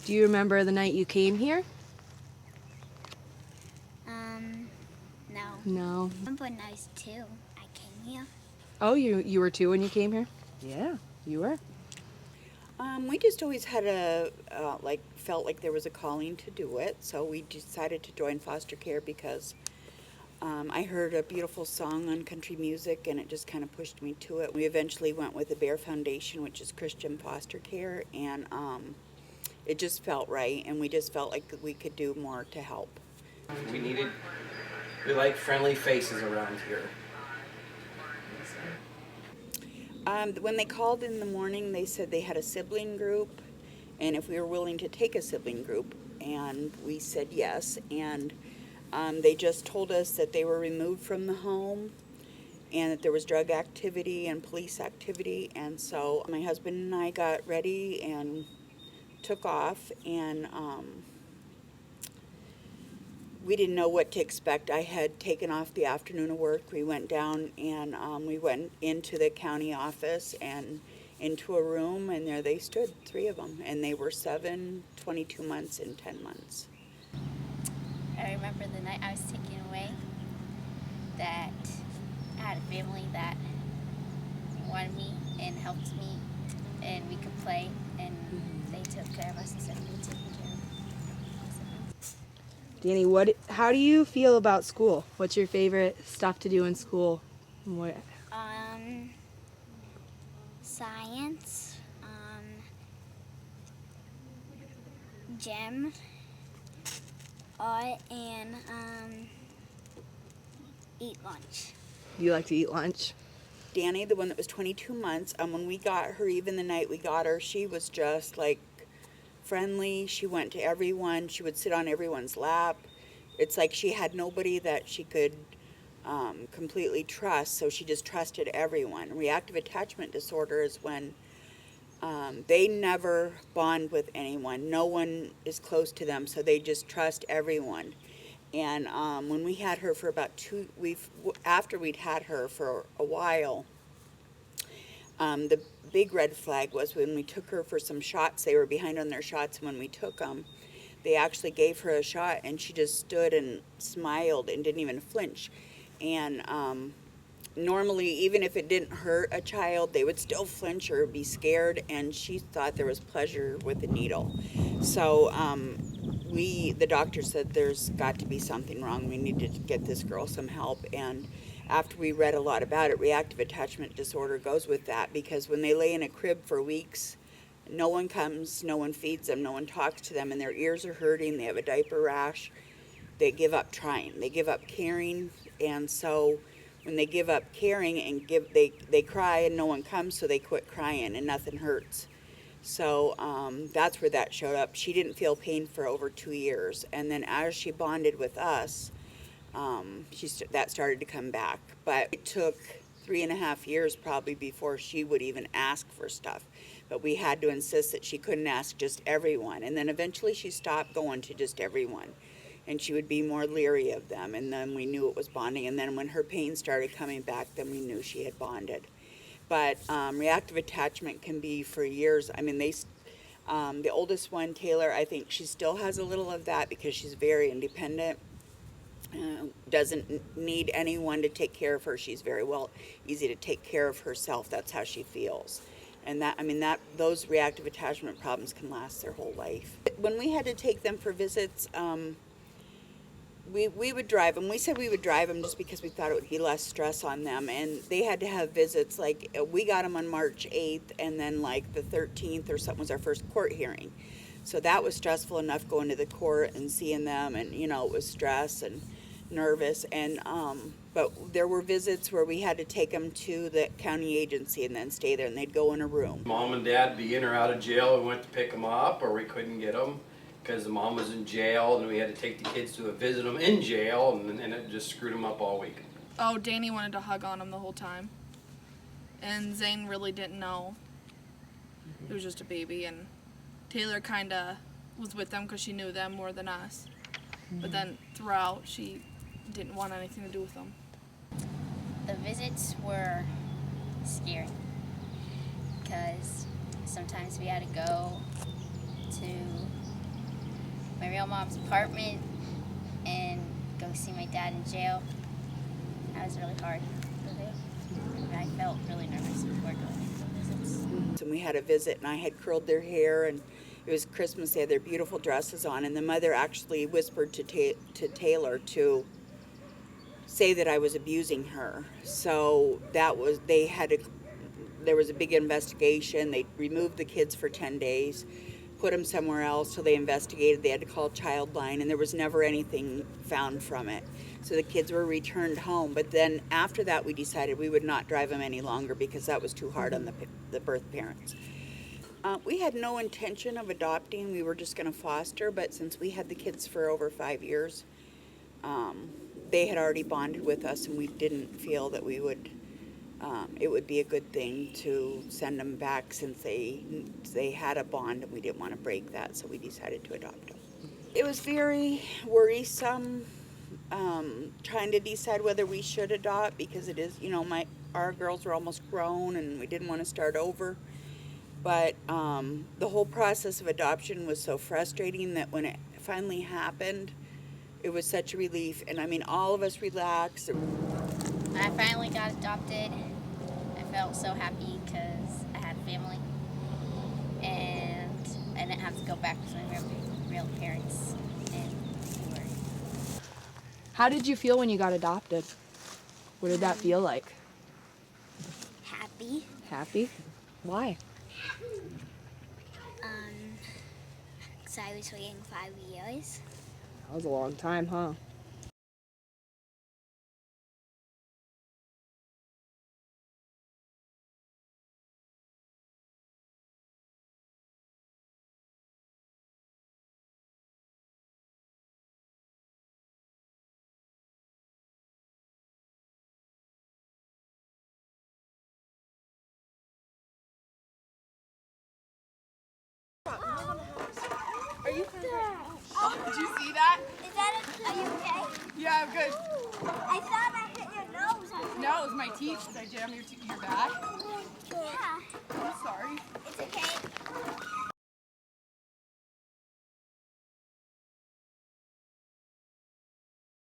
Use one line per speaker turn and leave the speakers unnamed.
Do you remember the night you came here?
No.
No.
But nice too. I came here.
Oh, you were 2 when you came here? Yeah, you were.
We just always had felt like there was a calling to do it, so we decided to join foster care because I heard a beautiful song on country music and it just kind of pushed me to it. We eventually went with the Bear Foundation, which is Christian foster care, and it just felt right, and we just felt like we could do more to help.
We like friendly faces around here.
When they called in the morning, they said they had a sibling group, and if we were willing to take a sibling group, and we said yes, and they just told us that they were removed from the home and that there was drug activity and police activity, and so my husband and I got ready and took off, and we didn't know what to expect. I had taken off the afternoon of work. We went down and we went into the county office and into a room, and there they stood, 3 of them, and they were 7, 22 months, and 10 months.
I remember the night I was taken away that I had a family that wanted me and helped me, and we could play, and they took care of us instead of me taking care of us.
Danny, how do you feel about school? What's your favorite stuff to do in school? What?
Science, gym, art, and eat lunch.
You like to eat lunch?
Danny, the one that was 22 months, when we got her, even the night we got her, she was just like friendly. She went to everyone. She would sit on everyone's lap. It's like she had nobody that she could completely trust, so she just trusted everyone. Reactive attachment disorder is when they never bond with anyone. No one is close to them, so they just trust everyone. And when we had her for about after we'd had her for a while, the big red flag was when we took her for some shots. They were behind on their shots, and when we took them, they actually gave her a shot, and she just stood and smiled and didn't even flinch. And normally, even if it didn't hurt a child, they would still flinch or be scared, and she thought there was pleasure with the needle. So the doctor said there's got to be something wrong. We need to get this girl some help. And after we read a lot about it, reactive attachment disorder goes with that, because when they lay in a crib for weeks, no one comes, no one feeds them, no one talks to them, and their ears are hurting, they have a diaper rash, they give up trying, they give up caring. And so when they give up caring and they cry and no one comes, so they quit crying and nothing hurts. So that's where that showed up. She didn't feel pain for over 2 years, and then as she bonded with us, that started to come back. But it took 3.5 years probably before she would even ask for stuff. But we had to insist that she couldn't ask just everyone, and then eventually she stopped going to just everyone, and she would be more leery of them, and then we knew it was bonding. And then when her pain started coming back, then we knew she had bonded. But reactive attachment can be for years. I mean, the oldest one, Taylor, I think she still has a little of that because she's very independent. Doesn't need anyone to take care of her. She's very easy to take care of herself. That's how she feels. And those reactive attachment problems can last their whole life. When we had to take them for visits, we would drive them. We said we would drive them just because we thought it would be less stress on them. And they had to have visits. Like, we got them on March 8th, and then like the 13th or something was our first court hearing. So that was stressful enough, going to the court and seeing them, and it was stress and nervous. And but there were visits where we had to take them to the county agency and then stay there, and they'd go in a room.
Mom and Dad be in or out of jail, and went to pick them up, or we couldn't get them because the mom was in jail, and we had to take the kids to visit them in jail, and it just screwed them up all week.
Oh, Danny wanted to hug on him the whole time, and Zane really didn't know. It was just a baby, and Taylor kind of was with them because she knew them more than us. But then throughout, she didn't want anything to do with them.
The visits were scary because sometimes we had to go to my real mom's apartment and go see my dad in jail. That was really hard to do. And I felt really nervous before going into the visits.
And we had a visit, and I had curled their hair, and it was Christmas. They had their beautiful dresses on, and the mother actually whispered to Taylor to say that I was abusing her. So there was a big investigation. They removed the kids for 10 days, put them somewhere else. So they investigated. They had to call Childline, and there was never anything found from it. So the kids were returned home. But then after that, we decided we would not drive them any longer because that was too hard on the birth parents. We had no intention of adopting. We were just going to foster. But since we had the kids for over 5 years, they had already bonded with us, and we didn't feel that we would. It would be a good thing to send them back since they had a bond, and we didn't want to break that, so we decided to adopt them. It was very worrisome trying to decide whether we should adopt, because it is, our girls were almost grown, and we didn't want to start over. But the whole process of adoption was so frustrating that when it finally happened, it was such a relief. And I mean, all of us relaxed.
When I finally got adopted, I felt so happy because I had a family and I didn't have to go back to my real parents. And they were.
How did you feel when you got adopted? What did that feel like?
Happy.
Happy? Why?
So I was waiting 5 years.
That was a long time, huh?
Are you Oh, did you see that?
Is that are you okay?
Yeah, I'm good.
I thought I hit your nose.
No, it was my teeth. Did I jam your back?